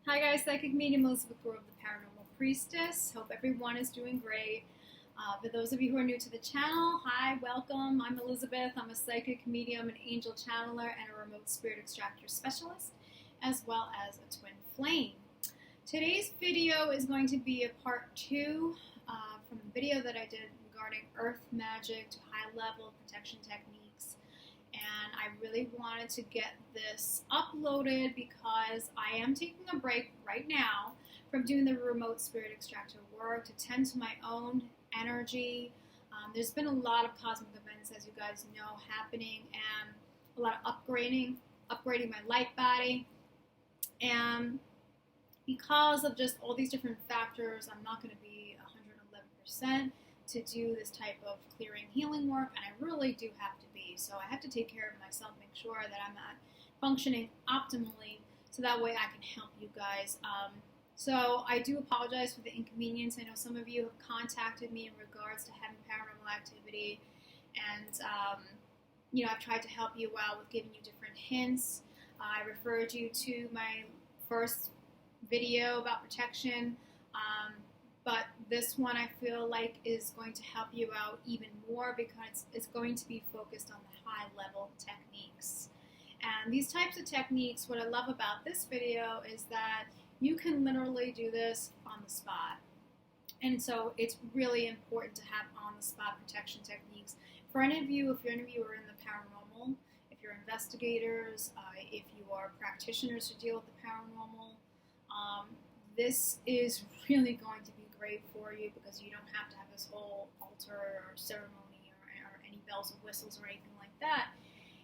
Hi guys, Psychic Medium Elizabeth of the Paranormal Priestess. Hope everyone is doing great. For those of you who are new to the channel, hi, welcome. I'm Elizabeth. I'm a psychic medium, an angel channeler, and a remote spirit extractor specialist, as well as a twin flame. Today's video is going to be a part 2 from the video that I did regarding earth magic to high-level protection techniques. And I really wanted to get this uploaded because I am taking a break right now from doing the remote spirit extractor work to tend to my own energy. There's been a lot of cosmic events, as you guys know, happening, and a lot of upgrading my light body. And because of just all these different factors, I'm not going to be 111% to do this type of clearing healing work, and I really do have to be. So I have to take care of myself, make sure that I'm not functioning optimally, so that way I can help you guys. So I do apologize for the inconvenience. I know some of you have contacted me in regards to having paranormal activity, and I've tried to help you out with giving you different hints. I referred you to my first video about protection. But this one I feel like is going to help you out even more because it's going to be focused on the high level techniques. And these types of techniques, what I love about this video is that you can literally do this on the spot. And so it's really important to have on the spot protection techniques. For any of you, if any of you are in the paranormal, if you're investigators, if you are practitioners who deal with the paranormal, this is really going to be great for you because you don't have to have this whole altar or ceremony or any bells and whistles or anything like that.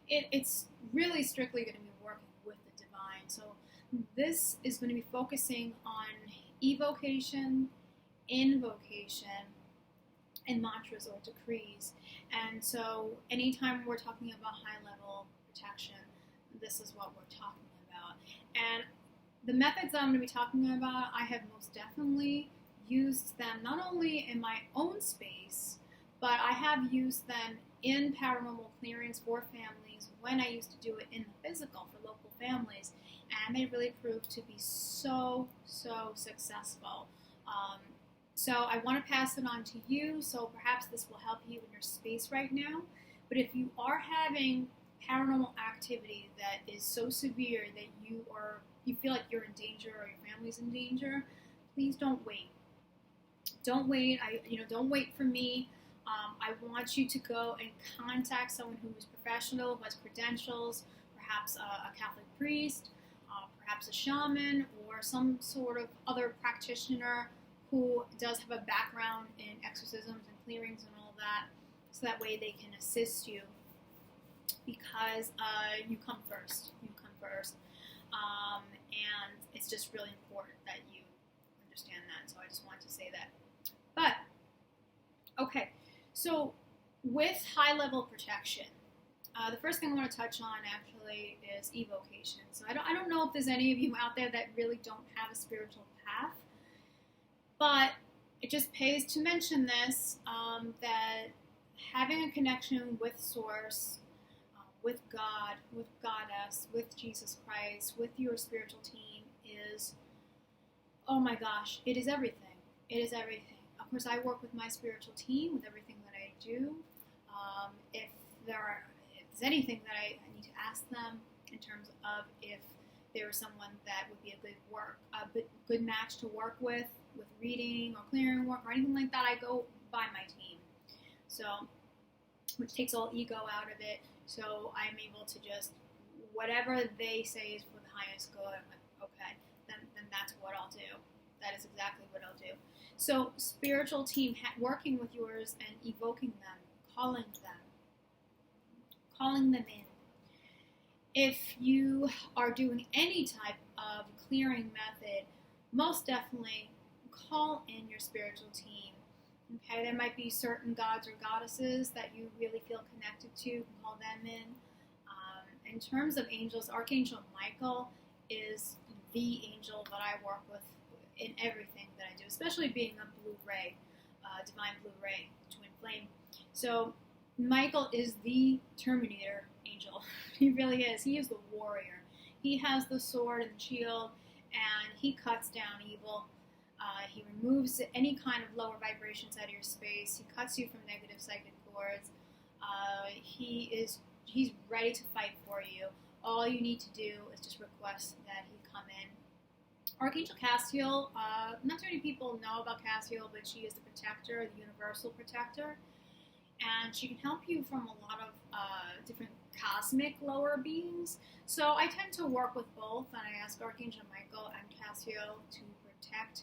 It's really strictly going to be working with the divine. So this is going to be focusing on evocation, invocation, and mantras or decrees. And so anytime we're talking about high-level protection, this is what we're talking about. And the methods that I'm going to be talking about, I have most definitely used them not only in my own space, but I have used them in paranormal clearings for families when I used to do it in the physical for local families, and they really proved to be so successful. So I want to pass it on to you, so perhaps this will help you in your space right now. But if you are having paranormal activity that is so severe that you feel like you're in danger or your family's in danger, please don't wait. Don't wait. Don't wait for me. I want you to go and contact someone who is professional, who has credentials, perhaps a Catholic priest, perhaps a shaman, or some sort of other practitioner who does have a background in exorcisms and clearings and all that, so that way they can assist you, because you come first. And it's just really important that you understand that. So I just wanted to say that. But, okay, so with high-level protection, the first thing I want to touch on actually is evocation. So I don't know if there's any of you out there that really don't have a spiritual path, but it just pays to mention this, that having a connection with Source, with God, with Goddess, with Jesus Christ, with your spiritual team is, oh my gosh, it is everything. It is everything. Of course, I work with my spiritual team with everything that I do. If there's anything that I need to ask them in terms of if there is someone that would be a good match to work with reading or clearing work or anything like that, I go by my team. So, which takes all ego out of it. So I'm able to just, whatever they say is for the highest good, I'm like, okay, then that's what I'll do. That is exactly what I'll do. So spiritual team, working with yours and evoking them, calling them in. If you are doing any type of clearing method, most definitely call in your spiritual team. Okay, there might be certain gods or goddesses that you really feel connected to. You can call them in. In terms of angels, Archangel Michael is the angel that I work with in everything that I do, especially being a blue ray, divine blue ray, twin flame. So Michael is the Terminator angel. He really is. He is the warrior. He has the sword and the shield, and he cuts down evil. He removes any kind of lower vibrations out of your space. He cuts you from negative psychic cords. He's ready to fight for you. All you need to do is just request that he come in. Archangel Castiel, not too many people know about Castiel, but she is the protector, the universal protector, and she can help you from a lot of different cosmic lower beings. So I tend to work with both, and I ask Archangel Michael and Castiel to protect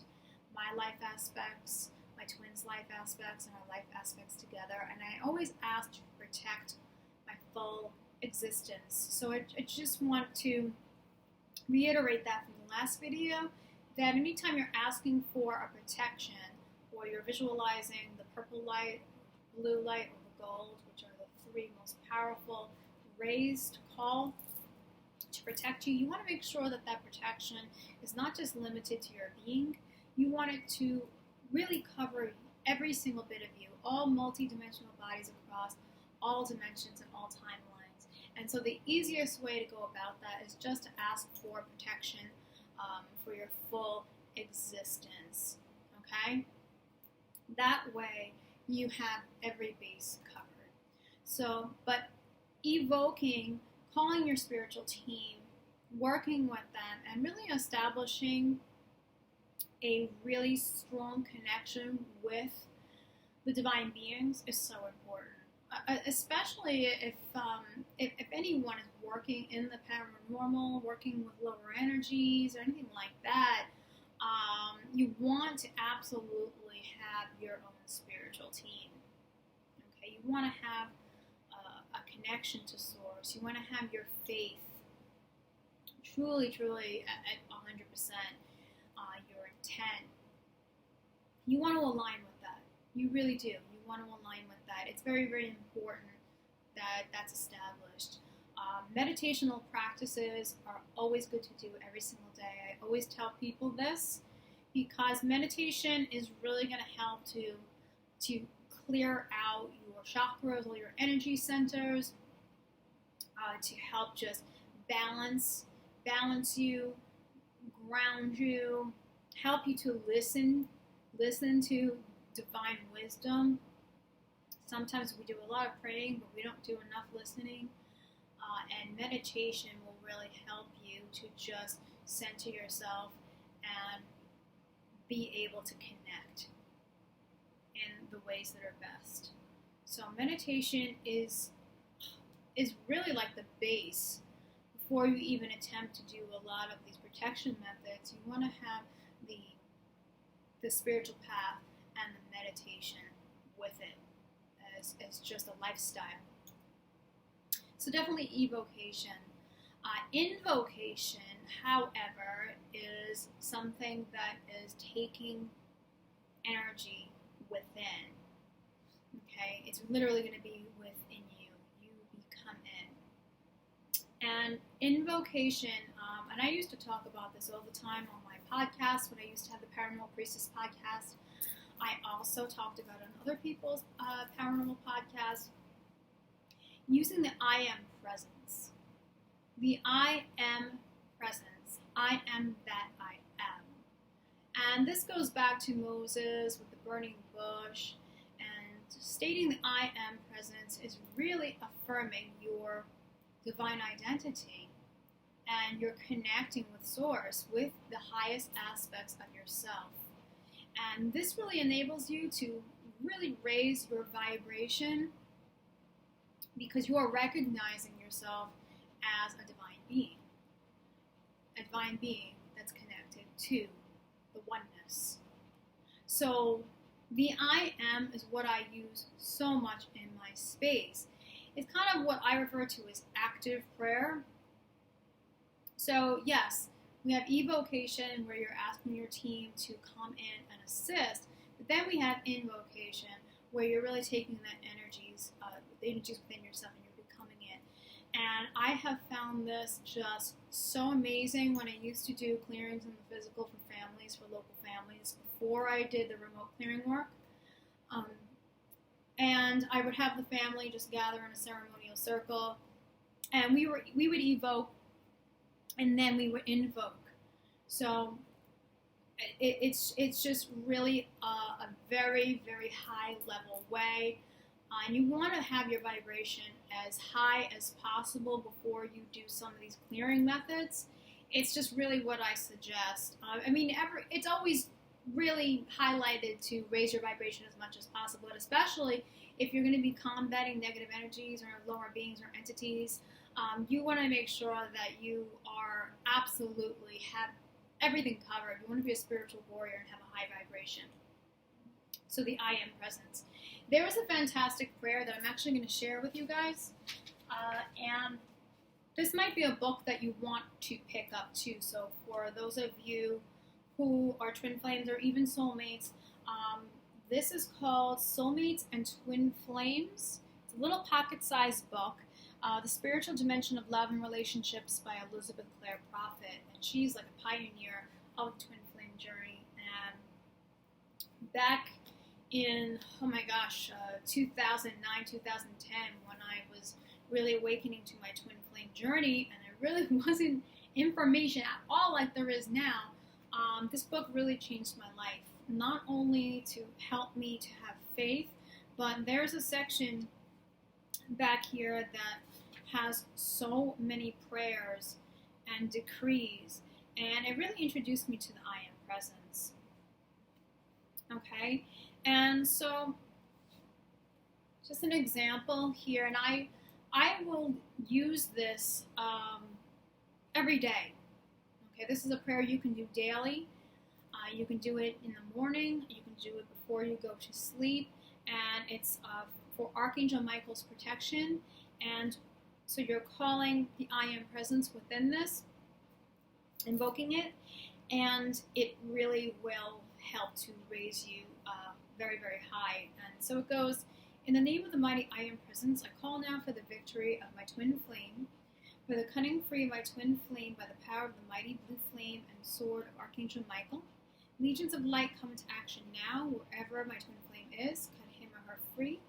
my life aspects, my twins' life aspects, and our life aspects together. And I always ask to protect my full existence. So I just want to reiterate that from the last video, that anytime you're asking for a protection, or you're visualizing the purple light, blue light, or the gold, which are the three most powerful rays to call to protect you, you want to make sure that that protection is not just limited to your being. You want it to really cover every single bit of you, all multi-dimensional bodies across all dimensions and all timelines. And so the easiest way to go about that is just to ask for protection for your full existence, okay? That way you have every base covered. So, but evoking, calling your spiritual team, working with them, and really establishing a really strong connection with the divine beings is so important. Especially if anyone is working in the paranormal, working with lower energies or anything like that, you want to absolutely have your own spiritual team. Okay, you want to have a connection to Source. You want to have your faith truly at 100%. Your intent. You want to align with that. You really do. You want to align with that. It's very important that that's established. Meditational practices are always good to do every single day. I always tell people this because meditation is really going to help to clear out your chakras, all your energy centers, to help just balance you, ground you, help you to listen to divine wisdom. Sometimes we do a lot of praying, but we don't do enough listening. And meditation will really help you to just center yourself and be able to connect in the ways that are best. So meditation is really like the base. Before you even attempt to do a lot of these protection methods, you want to have the spiritual path and the meditation with it as just a lifestyle. So definitely evocation. Invocation, however, is something that is taking energy within. Okay, it's literally going to be within you. You become it. And invocation, and I used to talk about this all the time on my podcast when I used to have the Paranormal Priestess podcast. I also talked about it on other people's paranormal podcasts. Using the I am presence. The I am presence. I am that I am. And this goes back to Moses with the burning bush. And stating the I am presence is really affirming your divine identity. And you're connecting with Source, with the highest aspects of yourself. And this really enables you to really raise your vibration because you are recognizing yourself as a divine being that's connected to the oneness. So the I am is what I use so much in my space. It's kind of what I refer to as active prayer. So yes, we have evocation where you're asking your team to come in and assist, but then we have invocation where you're really taking the energies within yourself and you're becoming it. And I have found this just so amazing when I used to do clearings in the physical for families, for local families, before I did the remote clearing work. And I would have the family just gather in a ceremonial circle, and we would evoke, and then we would invoke. So it's just really a very, very high level way. And you want to have your vibration as high as possible before you do some of these clearing methods. It's just really what I suggest. It's always really highlighted to raise your vibration as much as possible, and especially if you're going to be combating negative energies or lower beings or entities. You want to make sure that you are absolutely have everything covered. You want to be a spiritual warrior and have a high vibration. So the I am presence. There is a fantastic prayer that I'm actually going to share with you guys. And this might be a book that you want to pick up too. So for those of you who are twin flames or even soulmates, this is called Soulmates and Twin Flames. It's a little pocket-sized book. The Spiritual Dimension of Love and Relationships by Elizabeth Clare Prophet. And she's like a pioneer of the twin flame journey. And back in, 2009, 2010, when I was really awakening to my twin flame journey, and there really wasn't information at all like there is now, this book really changed my life. Not only to help me to have faith, but there's a section back here that has so many prayers and decrees, and it really introduced me to the I am presence. Okay, and so just an example here, and I will use this every day. Okay, this is a prayer you can do daily. You can do it in the morning. You can do it before you go to sleep, and it's for Archangel Michael's protection. And so you're calling the I am presence within this, invoking it, and it really will help to raise you very, very high. And so it goes, in the name of the mighty I am presence, I call now for the victory of my twin flame, for the cutting free of my twin flame by the power of the mighty blue flame and sword of Archangel Michael. Legions of light come into action now, wherever my twin flame is. Cut him or her free,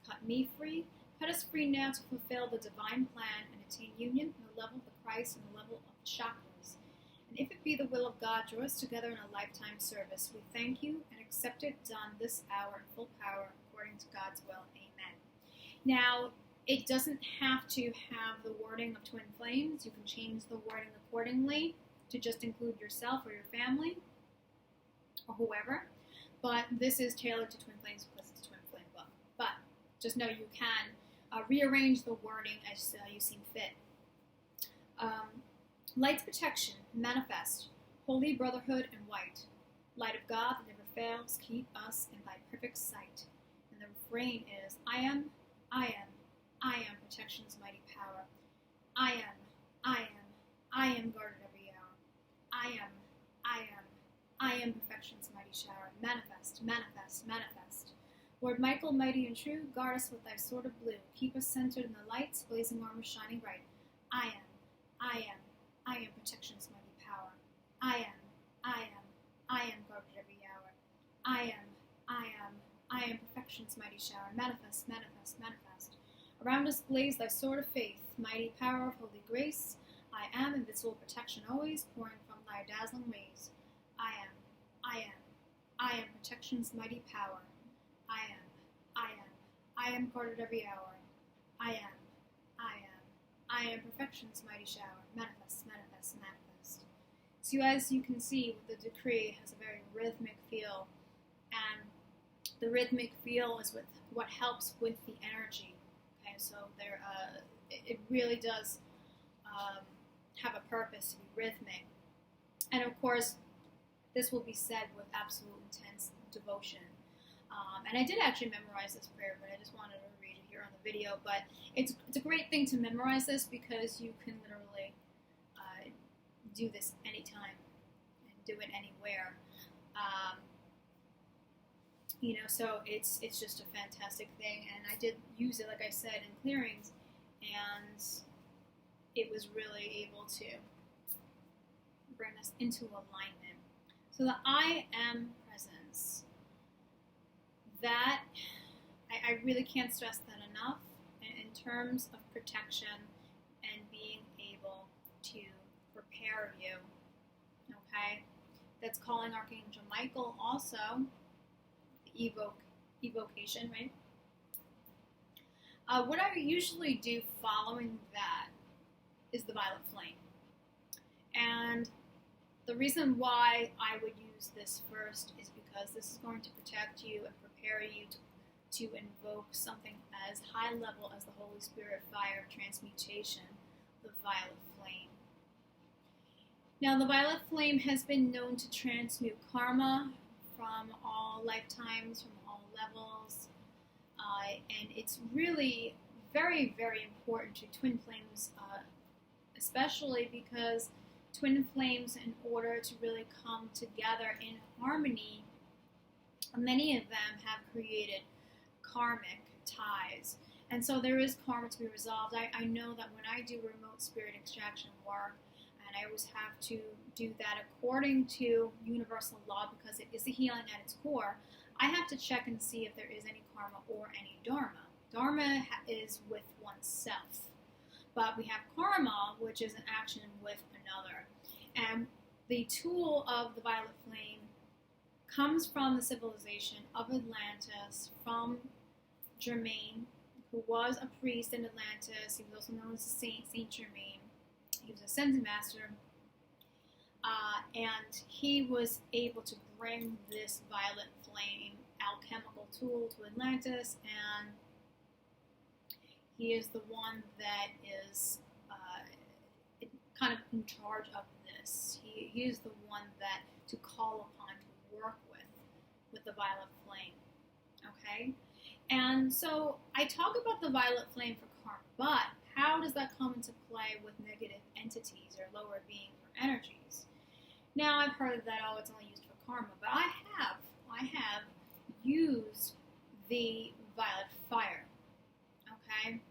cut me free, cut us free now to fulfill the divine plan and attain union on the level of the Christ and the level of the chakras. And if it be the will of God, draw us together in a lifetime service. We thank you and accept it done this hour in full power according to God's will. Amen. Now, it doesn't have to have the wording of twin flames. You can change the wording accordingly to just include yourself or your family or whoever. But this is tailored to twin flames because it's a twin flame book. But just know you can rearrange the wording as you see fit. Light's protection, manifest, holy brotherhood and white. Light of God that never fails, keep us in thy perfect sight. And the refrain is, I am protection's mighty power. I am guarded every hour. I am perfection's mighty shower. Manifest, manifest, manifest. Lord Michael, mighty and true, guard us with thy sword of blue. Keep us centered in the lights, blazing armor shining bright. I am protection's mighty power. I am guarded every hour. I am perfection's mighty shower. Manifest, manifest, manifest. Around us blaze thy sword of faith, mighty power of holy grace. I am invincible protection always, pouring from thy dazzling rays. I am protection's mighty power. I am guarded every hour. I am perfection's mighty shower. Manifest, manifest, manifest. So as you can see, the decree has a very rhythmic feel, and the rhythmic feel is what helps with the energy. Okay, so it really does have a purpose to be rhythmic, and of course, this will be said with absolute intense devotion. And I did actually memorize this prayer, but I just wanted to read it here on the video. But it's a great thing to memorize this because you can literally do this anytime and do it anywhere. So it's just a fantastic thing. And I did use it, like I said, in clearings, and it was really able to bring us into alignment. So the I am presence. That, I really can't stress that enough in terms of protection and being able to prepare you, okay? That's calling Archangel Michael also, the evocation, right? What I usually do following that is the violet flame. And the reason why I would use this first is because this is going to protect you and prepare you to invoke something as high level as the Holy Spirit fire of transmutation, the violet flame. Now, the violet flame has been known to transmute karma from all lifetimes, from all levels, and it's really very, very important to twin flames, especially because twin flames, in order to really come together in harmony, many of them have created karmic ties. And so there is karma to be resolved. I know that when I do remote spirit extraction work, and I always have to do that according to universal law because it is a healing at its core, I have to check and see if there is any karma or any dharma. Dharma is with oneself. But we have karma, which is an action with another. And the tool of the violet flame comes from the civilization of Atlantis, from Germain, who was a priest in Atlantis. He was also known as Saint Germain. He was a ascended master. And he was able to bring this violet flame alchemical tool to Atlantis, and he is the one that is kind of in charge of this. He is the one that to call upon to work with the violet flame. Okay? And so I talk about the violet flame for karma, but how does that come into play with negative entities or lower beings or energies? Now, I've heard that, oh, it's only used for karma, but I have used the violet fire, okay?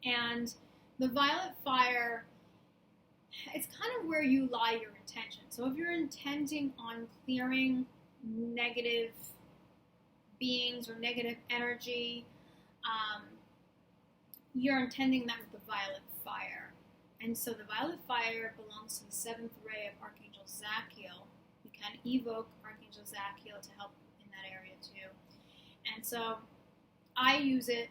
And the violet fire, it's kind of where you lie your intention. So if you're intending on clearing negative beings or negative energy, you're intending that with the violet fire. And so the violet fire belongs to the seventh ray of Archangel Zachiel. You can evoke Archangel Zachiel to help in that area too. And so I use it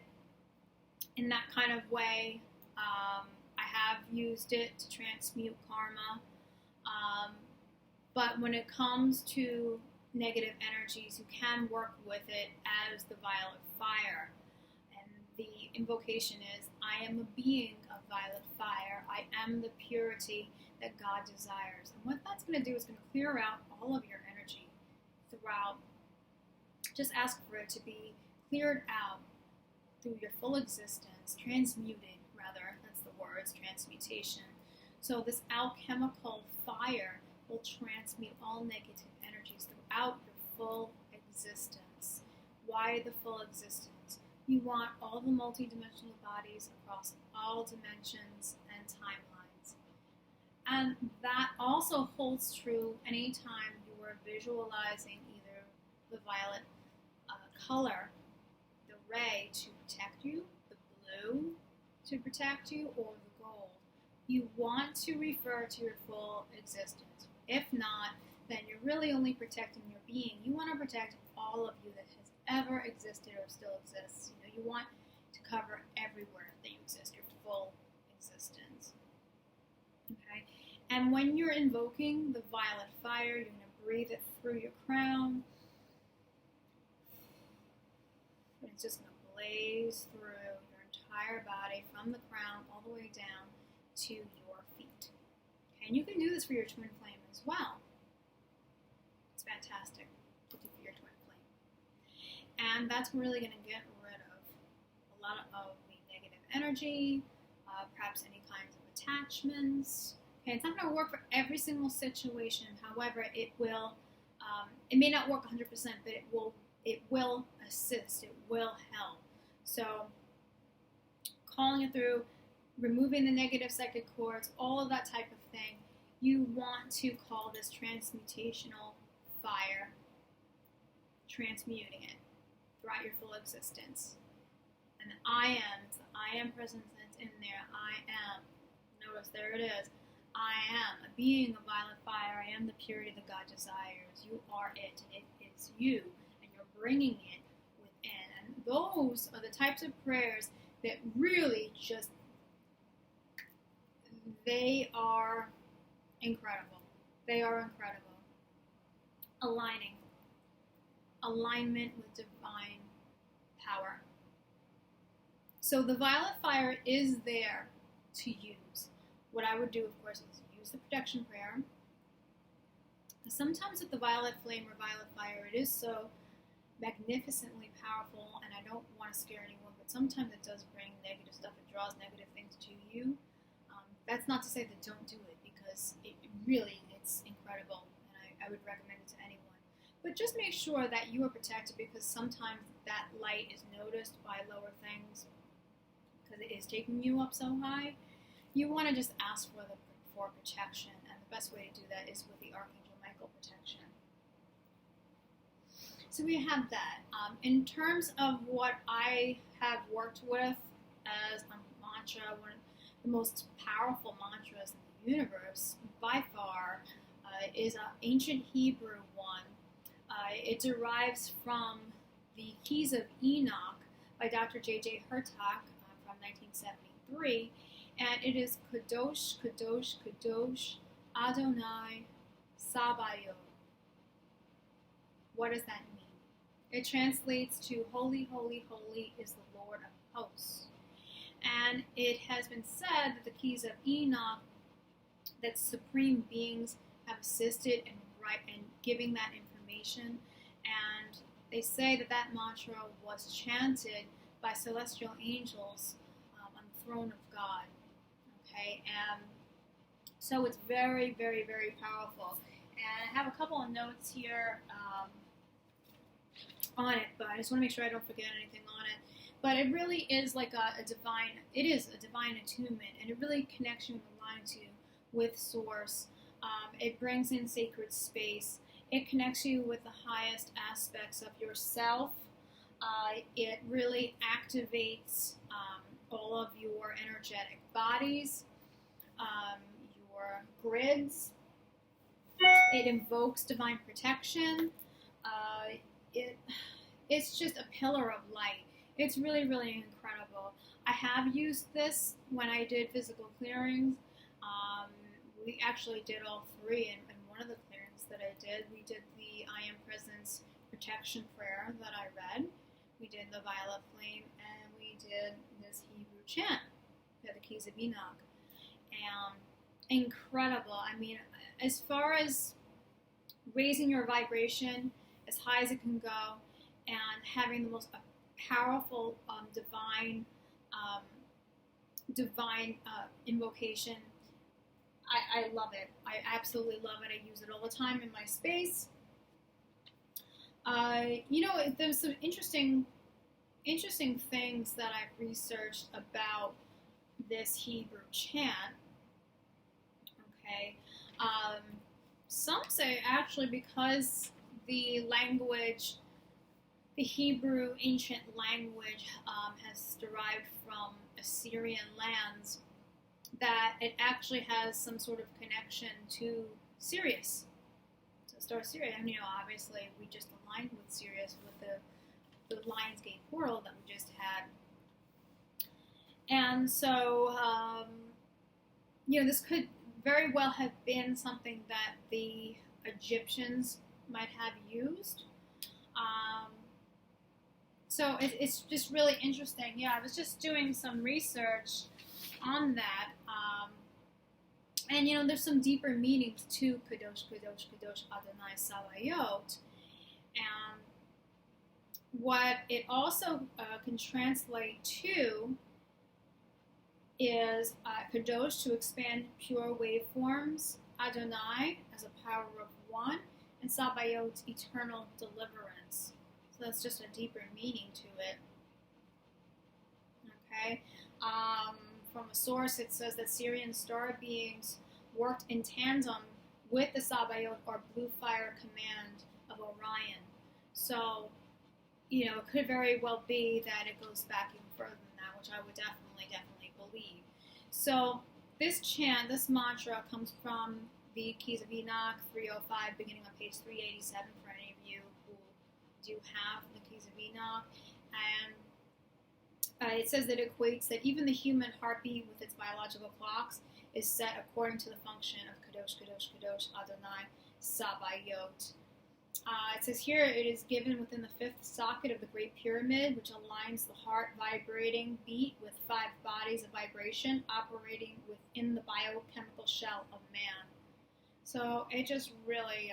in that kind of way. I have used it to transmute karma. But when it comes to negative energies, you can work with it as the violet fire. And the invocation is, I am a being of violet fire. I am the purity that God desires. And what that's going to do is going to clear out all of your energy throughout. Just ask for it to be cleared out through your full existence, transmuted, rather, that's the words, transmutation. So this alchemical fire will transmute all negative energies throughout your full existence. Why the full existence? You want all the multidimensional bodies across all dimensions and timelines. And that also holds true anytime you are visualizing either the violet color, the ray to protect you, the blue to protect you, or the gold. You want to refer to your full existence. If not, then you're really only protecting your being. You want to protect all of you that has ever existed or still exists. You want to cover everywhere that you exist, your full existence. Okay? And when you're invoking the violet fire, you're going to breathe it through your crown. And it's just going to blaze through your entire body from the crown all the way down to your feet. Okay? And you can do this for your twin flame as well. It's fantastic to do for your twin flame. And that's really going to get rid of a lot of the negative energy, perhaps any kinds of attachments. Okay, it's not going to work for every single situation. However, it will. It may not work 100%, but it will assist. It will help. So, calling it through, removing the negative psychic cords, all of that type of thing. You want to call this transmutational fire, transmuting it throughout your full existence. And the I am, it's the I am presence that's in there. I am. Notice there it is. I am a being of violet fire. I am the purity that God desires. You are it. It is you. And you're bringing it within. And those are the types of prayers that really just, they are incredible. They are incredible. Alignment with divine power. So the violet fire is there to use. What I would do, of course, is use the protection prayer. Sometimes with the violet flame or violet fire, it is so magnificently powerful, and I don't want to scare anyone, but sometimes it does bring negative stuff. It draws negative things to you. That's not to say that don't do it, because it's incredible, and I would recommend it to anyone. But just make sure that you are protected, because sometimes that light is noticed by lower things, because it is taking you up so high. You want to just ask for protection, and the best way to do that is with the Archangel Michael protection. So we have that. In terms of what I have worked with as a mantra, one of the most powerful mantras in the universe, by far, is an ancient Hebrew one. It derives from the Keys of Enoch by Dr. J.J. Hurtak from 1973, and it is Kadosh, Kadosh, Kadosh, Adonai, Sabaoth. What does that mean? It translates to Holy, Holy, Holy is the Lord of Hosts. And it has been said that the Keys of Enoch, that supreme beings have assisted in giving that information, and they say that mantra was chanted by celestial angels on the throne of God. Okay, and so it's very, very, very powerful. And I have a couple of notes here on it, but I just want to make sure I don't forget anything on it. But it really is like a divine attunement, and it really connects you and aligns you with Source. It brings in sacred space. It connects you with the highest aspects of yourself. It really activates all of your energetic bodies, your grids. It invokes divine protection. It's just a pillar of light. It's really, really incredible. I have used this when I did physical clearings. We actually did all three, and one of the clearings that I did, we did the I Am Presence protection prayer that I read. We did the violet flame, and we did this Hebrew chant, the Keys of Enoch. And incredible. I mean, as far as raising your vibration as high as it can go, and having the most powerful divine invocation, I love it. I absolutely love it. I use it all the time in my space. There's some interesting things that I've researched about this Hebrew chant. Okay, some say actually because the Hebrew ancient language has derived from Assyrian lands, that it actually has some sort of connection to Sirius, to Star Sirius. And obviously we just aligned with Sirius with the Lionsgate portal that we just had. And so, this could very well have been something that the Egyptians might have used. So it's just really interesting. Yeah, I was just doing some research on that. And there's some deeper meanings to Kadosh, Kadosh, Kadosh, Adonai, Sabaoth. And what it also can translate to is Kadosh, to expand pure waveforms, Adonai as a power of one, and Sabaoth, eternal deliverance. So that's just a deeper meaning to it. Okay. From a source, it says that Syrian star beings worked in tandem with the Sabaoth, or blue fire command of Orion. So, it could very well be that it goes back even further than that, which I would definitely believe. So, This chant, this mantra, comes from the Keys of Enoch 305, beginning on page 387 for any of you who do have the Keys of Enoch. And it says that it equates that even the human heartbeat with its biological clocks is set according to the function of Kadosh, Kadosh, Kadosh, Adonai, Sabayot. It says here it is given within the fifth socket of the Great Pyramid, which aligns the heart vibrating beat with 5 bodies of vibration operating within the biochemical shell of man. So it just really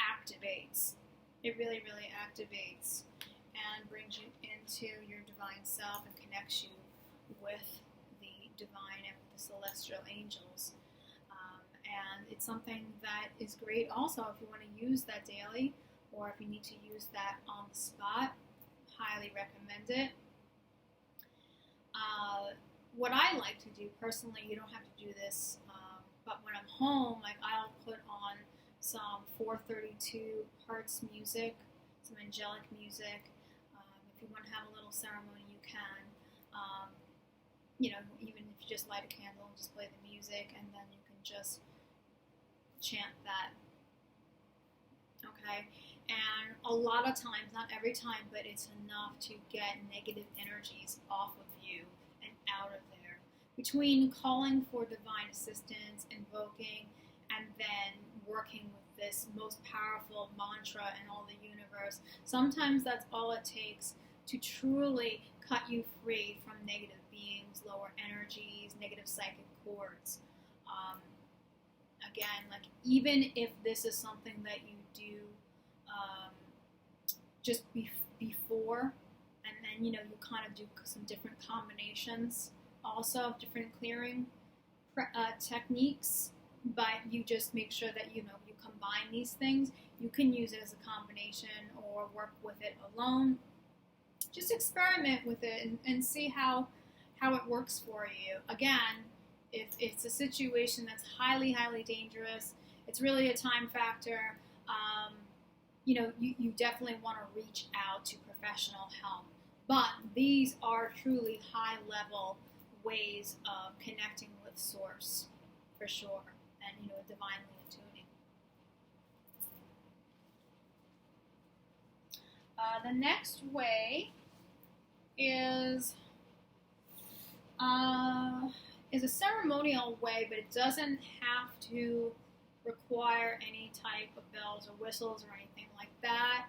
activates. It really, really activates and brings you into your divine self and connects you with the divine and with the celestial angels. And it's something that is great also if you want to use that daily, or if you need to use that on the spot. Highly recommend it. What I like to do personally, you don't have to do this, but when I'm home, like I'll put on some 432 hertz music, some angelic music. If you want to have a little ceremony, you can. Even if you just light a candle and just play the music, and then you can just chant that. Okay? And a lot of times, not every time, but it's enough to get negative energies off of you and out of there. Between calling for divine assistance, invoking, and then working with this most powerful mantra in all the universe, sometimes that's all it takes to truly cut you free from negative beings, lower energies, negative psychic cords. Again, like even if this is something that you do just before, and then you kind of do some different combinations also of different clearing techniques, but you just make sure that you combine these things. You can use it as a combination or work with it alone. Just experiment with it and see how it works for you. Again, if it's a situation that's highly, highly dangerous, it's really a time factor. You definitely want to reach out to professional help. But these are truly high-level ways of connecting with Source, for sure, and divinely attuning. The next way is a ceremonial way, but it doesn't have to require any type of bells or whistles or anything like that.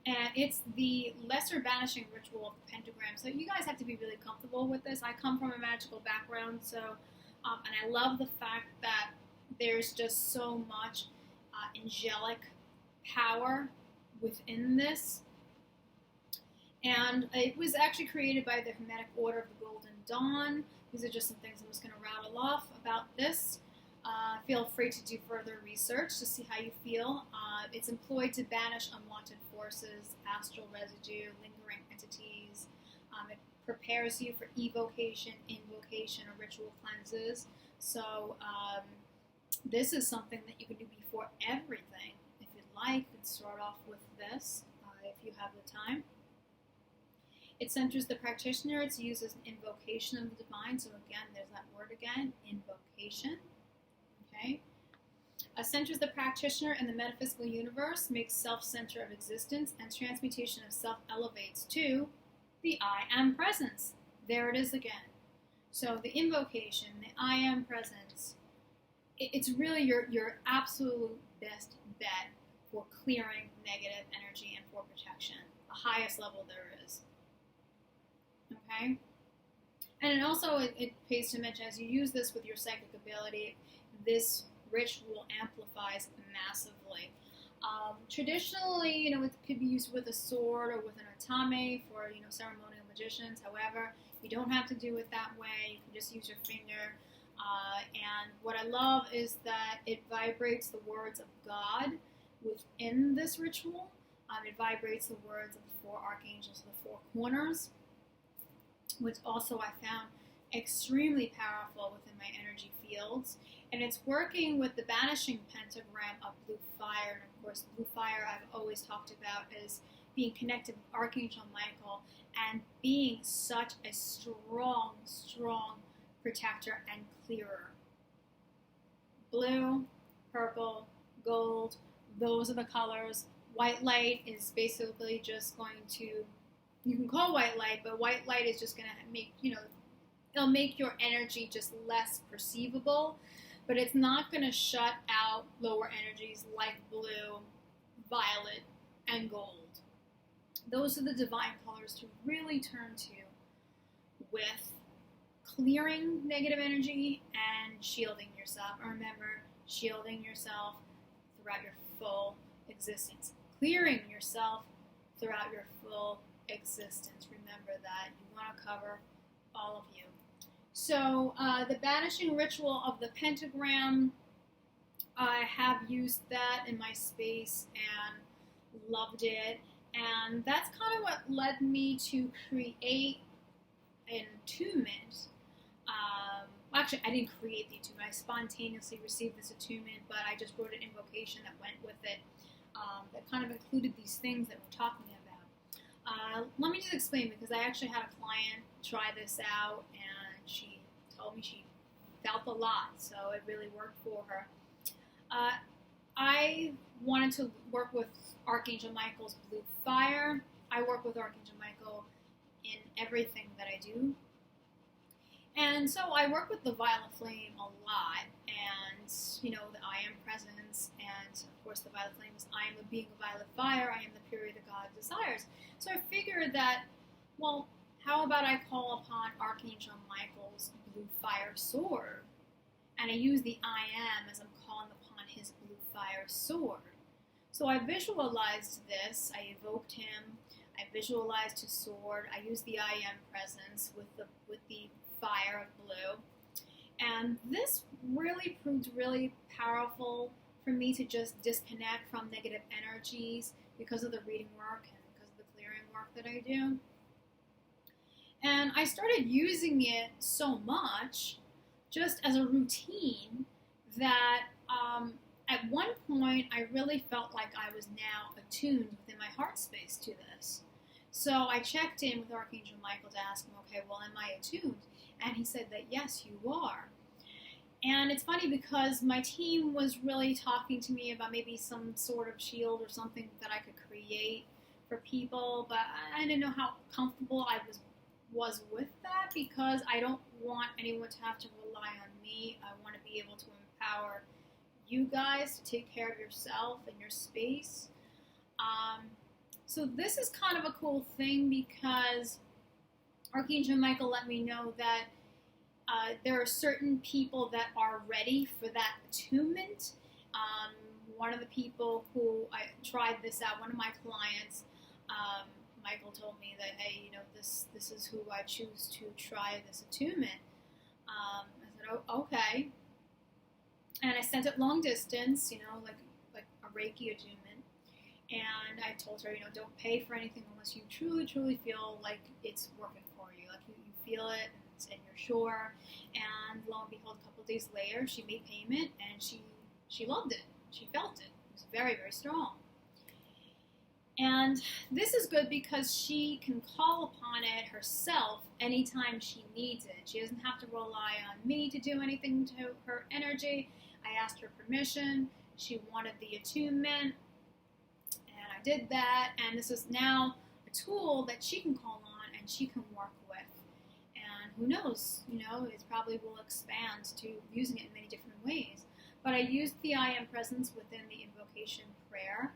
And it's the lesser banishing ritual of the pentagram. So you guys have to be really comfortable with this. I come from a magical background, so and I love the fact that there's just so much angelic power within this. And it was actually created by the Hermetic Order of the Golden Dawn. These are just some things I'm just going to rattle off about this. Feel free to do further research to see how you feel. It's employed to banish unwanted forces, astral residue, lingering entities. It prepares you for evocation, invocation, or ritual cleanses. So this is something that you can do before everything. If you'd like, you can start off with this if you have the time. It centers the practitioner. It's used as an invocation of the divine. So again, there's that word again, invocation. Okay. Centers the practitioner in the metaphysical universe, makes self-center of existence, and transmutation of self elevates to the I am presence. There it is again. So the invocation, the I am presence, it's really your absolute best bet for clearing negative energy and for protection. The highest level there is. Okay? And also it pays to mention, as you use this with your psychic ability, this ritual amplifies massively. Traditionally, it could be used with a sword or with an atame for, ceremonial magicians. However, you don't have to do it that way. You can just use your finger. And what I love is that it vibrates the words of God within this ritual. It vibrates the words of the 4 archangels, the 4 corners, which also I found extremely powerful within my energy fields. And it's working with the banishing pentagram of blue fire. And of course, blue fire I've always talked about as being connected with Archangel Michael and being such a strong, strong protector, and clearer. Blue, purple, gold, those are the colors. White light is basically just going to, you can call white light, but white light is just going to make, it'll make your energy just less perceivable, but it's not going to shut out lower energies like blue, violet, and gold. Those are the divine colors to really turn to with clearing negative energy and shielding yourself. Remember, shielding yourself throughout your full existence. Clearing yourself throughout your full existence. Remember that. You want to cover all of you. So the banishing ritual of the pentagram, I have used that in my space and loved it. And that's kind of what led me to create an attunement. Actually, I didn't create the attunement. I spontaneously received this attunement, but I just wrote an invocation that went with it that kind of included these things that we're talking about. Let me just explain, because I actually had a client try this out, and she told me she felt a lot, so it really worked for her. I wanted to work with Archangel Michael's blue fire. I work with Archangel Michael in everything that I do. And so I work with the violet flame a lot, and, the I am presence, and of course the violet flame is I am the being of violet fire, I am the purity that God desires. So I figured that, well, how about I call upon Archangel Michael's blue fire sword? And I use the I am as I'm calling upon his blue fire sword. So I visualized this, I evoked him, I visualized his sword, I used the I am presence with the fire of blue. And this really proved really powerful for me to just disconnect from negative energies because of the reading work and because of the clearing work that I do. And I started using it so much just as a routine that at one point I really felt like I was now attuned within my heart space to this. So I checked in with Archangel Michael to ask him, okay, well, am I attuned? And he said that, yes, you are. And it's funny because my team was really talking to me about maybe some sort of shield or something that I could create for people, but I didn't know how comfortable I was with that, because I don't want anyone to have to rely on me. I want to be able to empower you guys to take care of yourself and your space. So this is kind of a cool thing, because Archangel Michael let me know that there are certain people that are ready for that attunement. One of the people who I tried this out, one of my clients, Michael told me that, hey, this is who I choose to try this attunement. I said, oh, okay. And I sent it long distance, like a Reiki attunement. And I told her, don't pay for anything unless you truly, truly feel like it's working for you. Like you feel it and you're sure. And lo and behold, a couple of days later, she made payment and she loved it. She felt it. It was very, very strong. And this is good because she can call upon it herself anytime she needs it. She doesn't have to rely on me to do anything to her energy. I asked her permission. She wanted the attunement. And I did that. And this is now a tool that she can call on and she can work with. And who knows, it probably will expand to using it in many different ways. But I used the I am presence within the invocation prayer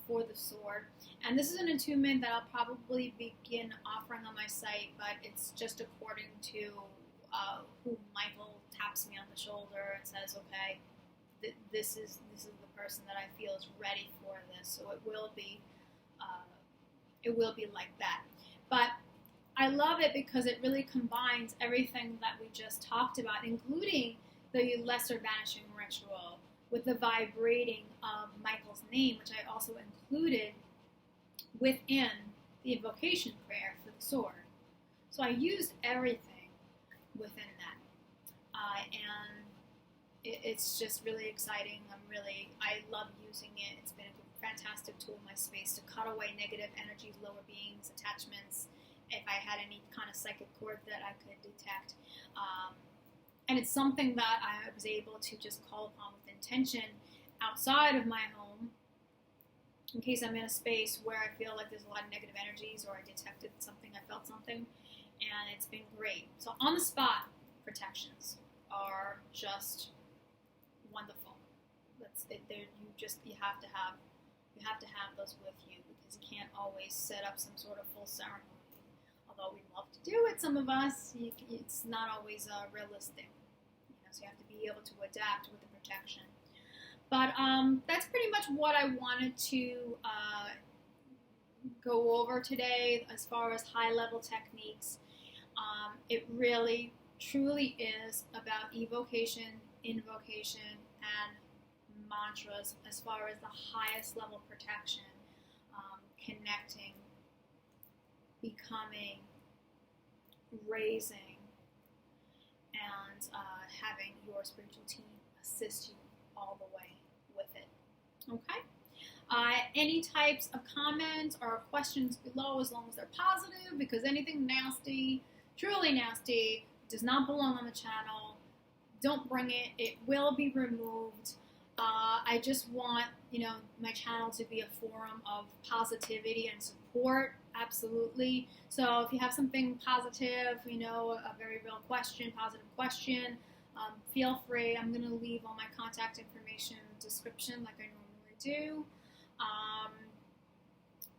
for the sword. And this is an attunement that I'll probably begin offering on my site, but it's just according to who Michael taps me on the shoulder and says, okay, this is the person that I feel is ready for this. So it will be like that. But I love it because it really combines everything that we just talked about, including the lesser banishing ritual with the vibrating of Michael's name, which I also included within the invocation prayer for the sword. So I used everything within that. And it's just really exciting. I love using it. It's been a fantastic tool in my space to cut away negative energies, lower beings, attachments, if I had any kind of psychic cord that I could detect. And it's something that I was able to just call upon with intention outside of my home, in case I'm in a space where I feel like there's a lot of negative energies, or I detected something, I felt something, and it's been great. So on the spot protections are just wonderful. You have to have those with you, because you can't always set up some sort of full ceremony. Although we love to do it, some of us, it's not always realistic. So you have to be able to adapt with the protection. But that's pretty much what I wanted to go over today as far as high-level techniques. It really, truly is about evocation, invocation, and mantras as far as the highest level protection, connecting, becoming, raising, and having your spiritual team assist you all the way with it. Okay? Any types of comments or questions below, as long as they're positive, because anything nasty, truly nasty, does not belong on the channel. Don't bring it. It will be removed. I just want, my channel to be a forum of positivity and support. Absolutely. So if you have something positive, a very real question, positive question, feel free. I'm going to leave all my contact information in the description like I normally do.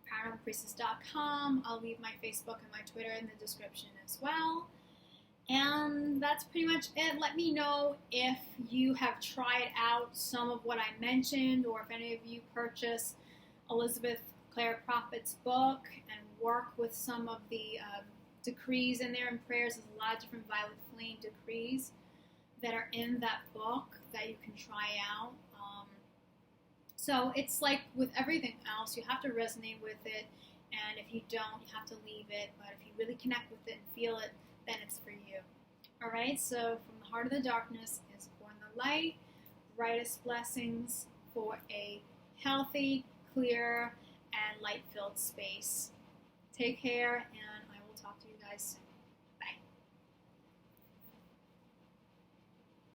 ParanormalPriestess.com. I'll leave my Facebook and my Twitter in the description as well. And that's pretty much it. Let me know if you have tried out some of what I mentioned, or if any of you purchased Elizabeth Clare Prophet's book and work with some of the decrees in there and prayers. There's a lot of different violet flame decrees that are in that book that you can try out. So it's like with everything else, you have to resonate with it, and if you don't, you have to leave it. But if you really connect with it and feel it, then it's for you. All right, so from the heart of the darkness is born the light. Brightest blessings for a healthy, clear, and light-filled space. Take care, and I will talk to you guys soon.